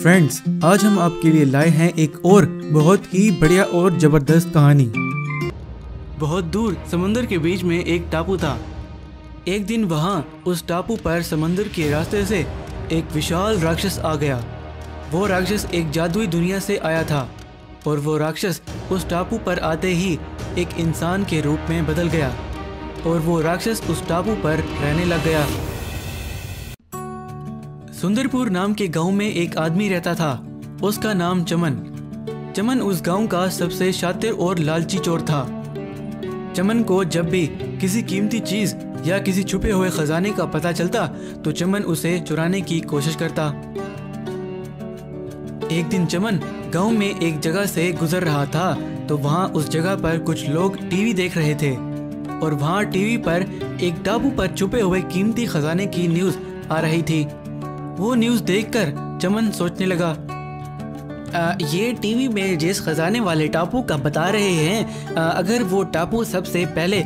Friends, आज हम आपके लिए लाए हैं एक और बहुत ही बढ़िया और ज़बरदस्त कहानी। बहुत दूर समुंदर के बीच में एक टापू था। एक दिन वहाँ उस टापू पर समुंदर के रास्ते से एक विशाल राक्षस आ गया। वो राक्षस एक जादुई दुनिया से आया था और वो राक्षस उस टापू पर आते ही एक इंसान के रूप में बदल गया और वो राक्षस उस टापू पर रहने लग गया। सुंदरपुर नाम के गांव में एक आदमी रहता था। उसका नाम चमन। चमन उस गांव का सबसे शातिर और लालची चोर था। चमन को जब भी किसी कीमती चीज या किसी छुपे हुए खजाने का पता चलता तो चमन उसे चुराने की कोशिश करता। एक दिन चमन गांव में एक जगह से गुजर रहा था तो वहां उस जगह पर कुछ लोग टीवी देख रहे थे और वहां टीवी पर एक टापू पर छुपे हुए कीमती खजाने की न्यूज़ आ रही थी। वो न्यूज़ देखकर चमन सोचने लगा, ये टीवी में जिस खजाने वाले टापू का बता रहे हैं, अगर वो टापू सबसे पहले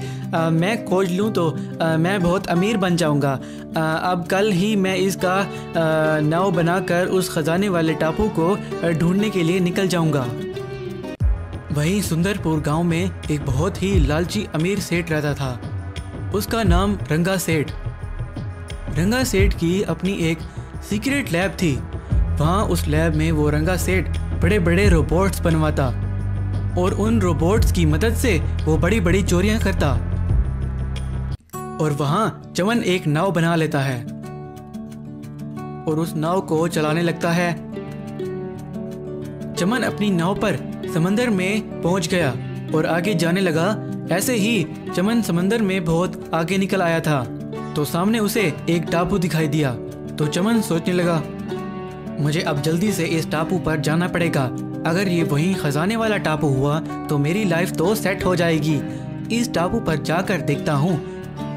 मैं खोज लूँ तो मैं बहुत अमीर बन जाऊँगा। अब कल ही मैं इसका नाव बनाकर उस खजाने वाले टापू को ढूंढने के लिए निकल जाऊँगा। वहीं सुंदरपुर गांव में एक बहुत ही लालची अमीर सेठ रहता था। उसका नाम रंगा सेठ। रंगा सेठ की अपनी एक सीक्रेट लैब थी। वहाँ उस लैब में वो रंगा सेठ बड़े बड़े रोबोट्स बनवाता और उन रोबोट्स की मदद से वो बड़ी बड़ी चोरियां करता। और वहाँ चमन एक नाव बना लेता है और उस नाव को चलाने लगता है। चमन अपनी नाव पर समंदर में पहुंच गया और आगे जाने लगा। ऐसे ही चमन समंदर में बहुत आगे निकल आया था तो सामने उसे एक टापू दिखाई दिया। तो चमन सोचने लगा, मुझे अब जल्दी से इस टापू पर जाना पड़ेगा। अगर ये वही खजाने वाला टापू हुआ तो मेरी लाइफ तो सेट हो जाएगी। इस टापू पर जाकर देखता हूँ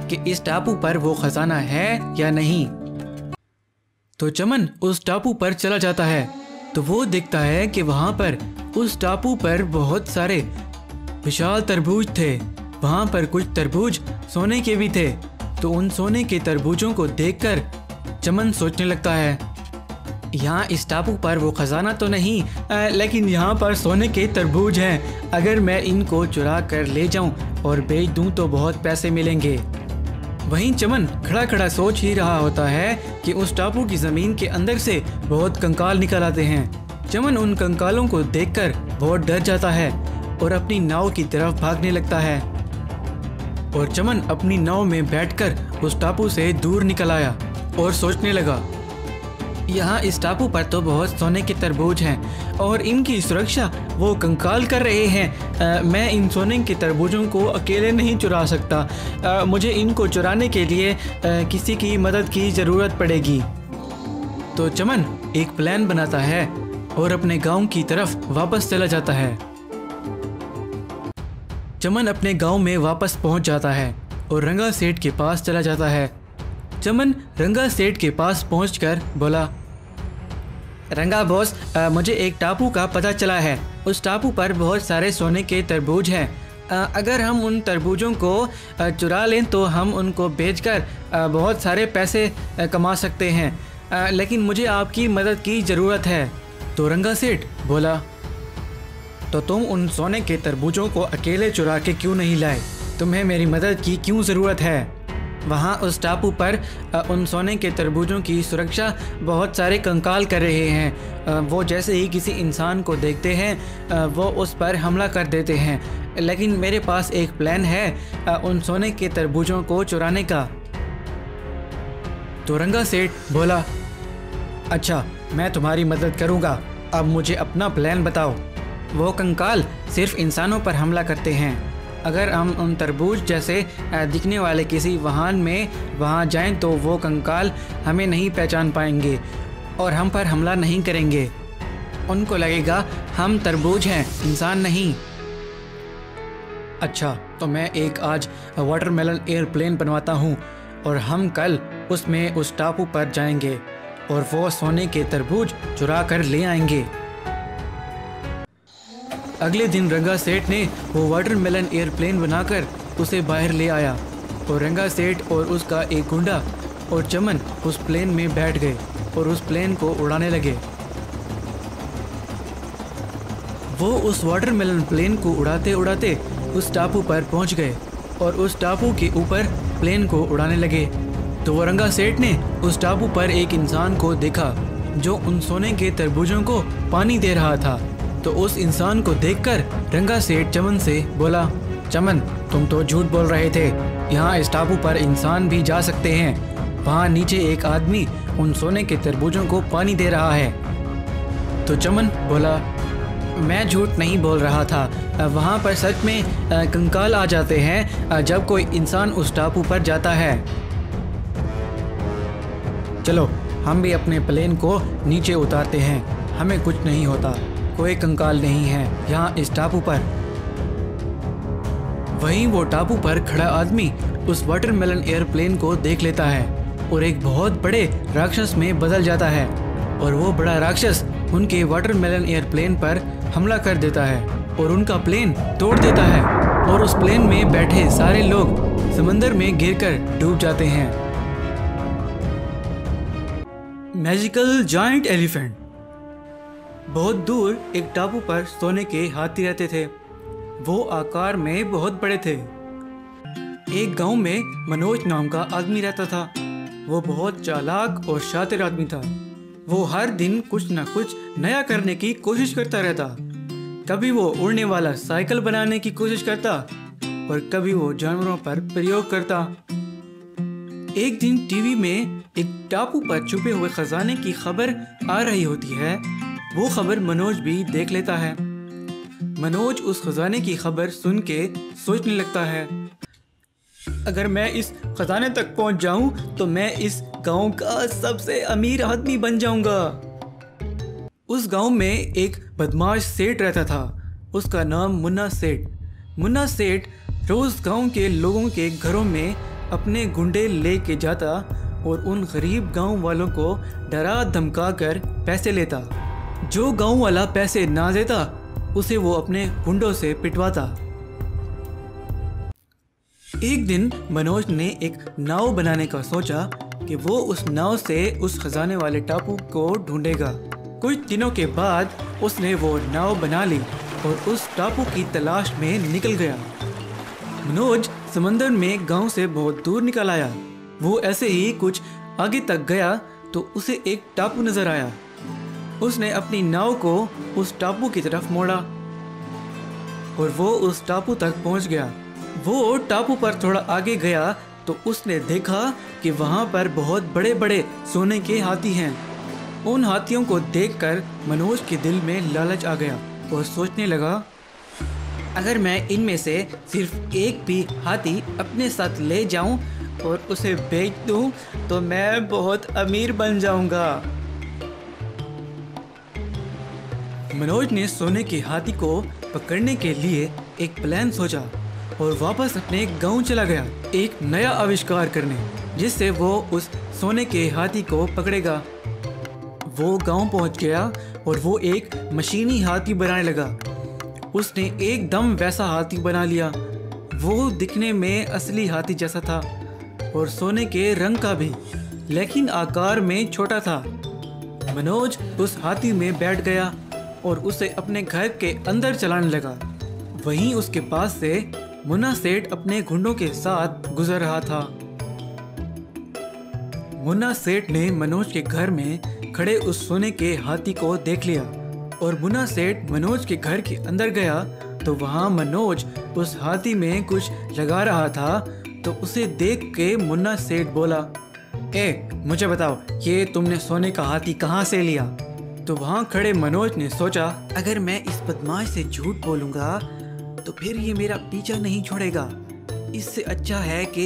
कि इस टापू पर वो खजाना है या नहीं। तो चमन उस टापू पर चला जाता है तो वो देखता है कि वहाँ पर उस टापू पर बहुत सारे विशाल तरबूज थे। वहाँ पर कुछ तरबूज सोने के भी थे। तो उन सोने के तरबूजों को देखकर चमन सोचने लगता है, यहाँ इस टापू पर वो खजाना तो नहीं, लेकिन यहाँ पर सोने के तरबूज हैं। अगर मैं इनको चुरा कर ले जाऊँ और बेच दूँ तो बहुत पैसे मिलेंगे। वहीं चमन खड़ा खड़ा सोच ही रहा होता है कि उस टापू की ज़मीन के अंदर से बहुत कंकाल निकल आते हैं। चमन उन कंकालों को देखकर बहुत डर जाता है और अपनी नाव की तरफ भागने लगता है। और चमन अपनी नाव में बैठकर उस टापू से दूर निकल आया और सोचने लगा, यहाँ इस टापू पर तो बहुत सोने के तरबूज हैं और इनकी सुरक्षा वो कंकाल कर रहे हैं। मैं इन सोने के तरबूजों को अकेले नहीं चुरा सकता। मुझे इनको चुराने के लिए किसी की मदद की ज़रूरत पड़ेगी। तो चमन एक प्लान बनाता है और अपने गांव की तरफ वापस चला जाता है। चमन अपने गांव में वापस पहुंच जाता है और रंगा सेठ के पास चला जाता है। चमन रंगा सेठ के पास पहुंचकर बोला, रंगा बॉस, मुझे एक टापू का पता चला है। उस टापू पर बहुत सारे सोने के तरबूज हैं। अगर हम उन तरबूजों को चुरा लें तो हम उनको बेचकर बहुत सारे पैसे कमा सकते हैं, लेकिन मुझे आपकी मदद की ज़रूरत है। तो रंगा सेठ बोला, तो तुम उन सोने के तरबूजों को अकेले चुरा के क्यों नहीं लाए? तुम्हें मेरी मदद की क्यों ज़रूरत है? वहाँ उस टापू पर उन सोने के तरबूजों की सुरक्षा बहुत सारे कंकाल कर रहे हैं। वो जैसे ही किसी इंसान को देखते हैं वो उस पर हमला कर देते हैं, लेकिन मेरे पास एक प्लान है उन सोने के तरबूजों को चुराने का। तो रंगा सेठ बोला, अच्छा, मैं तुम्हारी मदद करूँगा। अब मुझे अपना प्लान बताओ। वो कंकाल सिर्फ इंसानों पर हमला करते हैं। अगर हम उन तरबूज जैसे दिखने वाले किसी वाहन में वहाँ जाएं तो वो कंकाल हमें नहीं पहचान पाएंगे और हम पर हमला नहीं करेंगे। उनको लगेगा हम तरबूज हैं, इंसान नहीं। अच्छा, तो मैं एक आज वाटरमेलन एयरप्लेन बनवाता हूँ और हम कल उसमें उस टापू पर जाएंगे और वो सोने के तरबूज चुरा कर ले आएंगे। अगले दिन रंगा सेठ ने वो वाटरमेलन एयरप्लेन बनाकर उसे बाहर ले आया और रंगा सेठ और उसका एक गुंडा और चमन उस प्लेन में बैठ गए और उस प्लेन को उड़ाने लगे। वो उस वाटरमेलन प्लेन को उड़ाते उड़ाते उस टापू पर पहुंच गए और उस टापू के ऊपर प्लेन को उड़ाने लगे। तो वो रंगा सेठ ने उस टापू पर एक इंसान को देखा जो उन सोने के तरबूजों को पानी दे रहा था। तो उस इंसान को देखकर रंगा सेठ चमन से बोला, चमन तुम तो झूठ बोल रहे थे, यहाँ इस टापू पर इंसान भी जा सकते हैं। वहाँ नीचे एक आदमी उन सोने के तरबूजों को पानी दे रहा है। तो चमन बोला, मैं झूठ नहीं बोल रहा था, वहाँ पर सच में कंकाल आ जाते हैं जब कोई इंसान उस टापू पर जाता है। चलो हम भी अपने प्लेन को नीचे उतारते हैं, हमें कुछ नहीं होता, कोई कंकाल नहीं है यहाँ इस टापू पर। वहीं वो टापू पर खड़ा आदमी उस वाटरमेलन एयरप्लेन को देख लेता है और एक बहुत बड़े राक्षस में बदल जाता है और वो बड़ा राक्षस उनके वाटरमेलन एयरप्लेन पर हमला कर देता है और उनका प्लेन तोड़ देता है और उस प्लेन में बैठे सारे लोग समंदर में गिरकर डूब जाते हैं। Magical giant elephant. बहुत दूर एक टापू पर सोने के हाथी रहते थे। वो आकार में बहुत बड़े थे। एक गांव में मनोज नाम का आदमी रहता था। वो बहुत चालाक और शातिर आदमी था। वो हर दिन कुछ न कुछ नया करने की कोशिश करता रहता। कभी वो उड़ने वाला साइकिल बनाने की कोशिश करता और कभी वो जानवरों पर प्रयोग करता। एक दिन टीवी में एक टापू पर छुपे हुए खजाने की खबर आ रही होती है। वो खबर मनोज भी देख लेता है। मनोज उस खजाने की खबर सुन के सोचने लगता है, अगर मैं इस खजाने तक पहुंच जाऊं तो मैं इस गांव का सबसे अमीर आदमी बन जाऊंगा। उस गांव में एक बदमाश सेठ रहता था। उसका नाम मुन्ना सेठ। मुन्ना सेठ रोज गांव के लोगों के घरों में अपने गुंडे लेके जाता और उन गरीब गांव वालों को डरा धमका कर पैसे लेता। जो गांव वाला पैसे ना देता उसे वो अपने गुंडों से पिटवाता। एक दिन मनोज ने एक नाव बनाने का सोचा कि वो उस नाव से उस खजाने वाले टापू को ढूंढेगा। कुछ दिनों के बाद उसने वो नाव बना ली और उस टापू की तलाश में निकल गया। मनोज समंदर में गांव से बहुत दूर निकल आया। वो ऐसे ही कुछ आगे तक गया तो उसे एक टापू नजर आया। उसने अपनी नाव को उस टापू की तरफ मोड़ा और वो उस टापू तक पहुंच गया। वो टापू पर थोड़ा आगे गया तो उसने देखा कि वहां पर बहुत बड़े बड़े सोने के हाथी हैं। उन हाथियों को देखकर मनोज के दिल में लालच आ गया और सोचने लगा, अगर मैं इनमें से सिर्फ एक भी हाथी अपने साथ ले जाऊं और उसे बेच दूं तो मैं बहुत अमीर बन जाऊंगा। मनोज ने सोने के हाथी को पकड़ने के लिए एक प्लान सोचा और वापस अपने गांव चला गया एक नया आविष्कार करने, जिससे वो उस सोने के हाथी को पकड़ेगा। वो गांव पहुंच गया और वो एक मशीनी हाथी बनाने लगा। उसने एकदम वैसा हाथी बना लिया। वो दिखने में असली हाथी जैसा था और सोने के रंग का भी, लेकिन आकार में छोटा था। मनोज उस हाथी में बैठ गया और उसे अपने घर के अंदर चलाने लगा। वहीं उसके पास से मुन्ना सेठ अपने गुंडों के साथ गुजर रहा था। मुन्ना सेठ ने मनोज के घर में खड़े उस सोने के हाथी को देख लिया और मुन्ना सेठ मनोज के घर के अंदर गया तो वहां मनोज उस हाथी में कुछ लगा रहा था। तो उसे देख के मुन्ना सेठ बोला, मुझे बताओ, ये तुमने सोने का हाथी कहाँ से लिया? तो वहां खड़े मनोज ने सोचा, अगर मैं इस बदमाश से झूठ बोलूंगा तो फिर ये मेरा पीछा नहीं छोड़ेगा। इससे अच्छा है कि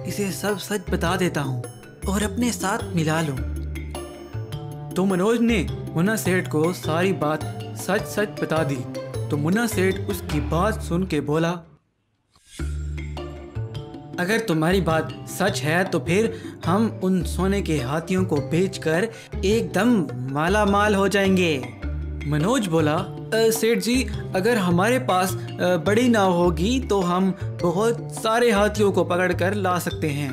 इसे सब सच बता देता हूँ और अपने साथ मिला लूं। तो मनोज ने मुन्ना सेठ को सारी बात सच सच बता दी। तो मुन्ना सेठ उसकी बात सुन के बोला, अगर तुम्हारी बात सच है तो फिर हम उन सोने के हाथियों को बेचकर एकदम माला माल हो जाएंगे। मनोज बोला, सेठ जी, अगर हमारे पास बड़ी नाव होगी तो हम बहुत सारे हाथियों को पकड़कर ला सकते हैं।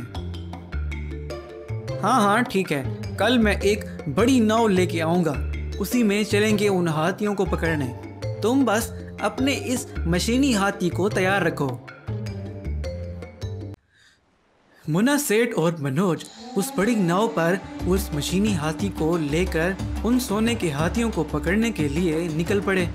हाँ ठीक है, कल मैं एक बड़ी नाव लेके आऊँगा, उसी में चलेंगे उन हाथियों को पकड़ने। तुम बस अपने इस मशीनी हाथी को तैयार रखो। मुन्ना सेठ और मनोज उस बड़ी नाव पर उस मशीनी हाथी को लेकर उन सोने के हाथियों को पकड़ने के लिए निकल पड़े।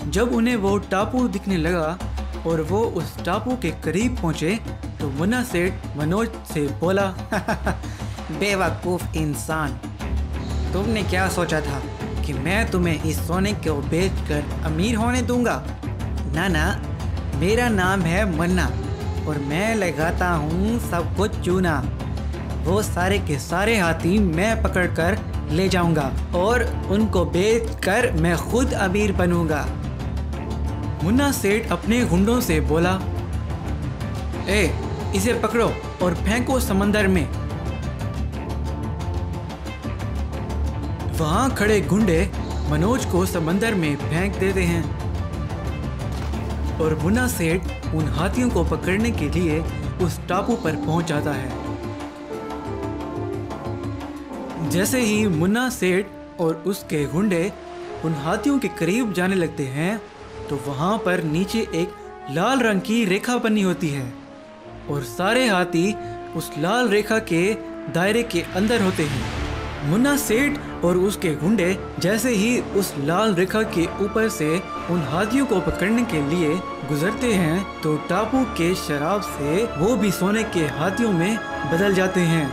जब उन्हें वो टापू दिखने लगा और वो उस टापू के करीब पहुंचे तो मुन्ना सेठ मनोज से बोला, बेवकूफ़ इंसान, तुमने क्या सोचा था कि मैं तुम्हें इस सोने को बेचकर अमीर होने दूंगा? ना ना, मेरा नाम है मन्ना और मैं लगाता हूँ सब कुछ चूना। वो सारे के सारे हाथी मैं पकड़कर ले जाऊंगा और उनको बेचकर मैं खुद अमीर बनूंगा। मुन्ना सेठ अपने गुंडों से बोला, इसे पकड़ो और फेंको समंदर में। वहां खड़े गुंडे मनोज को समंदर में फेंक देते हैं और मुन्ना सेठ उन हाथियों को पकड़ने के लिए उस टापू पर पहुंच जाता है। जैसे ही मुन्ना सेठ और उसके गुंडे उन हाथियों के करीब जाने लगते हैं तो वहां पर नीचे एक लाल रंग की रेखा बनी होती है और सारे हाथी उस लाल रेखा के दायरे के अंदर होते हैं। मुन्ना सेठ और उसके गुंडे जैसे ही उस लाल रेखा के ऊपर से उन हाथियों को पकड़ने के लिए गुजरते हैं तो टापू के शराब से वो भी सोने के हाथियों में बदल जाते हैं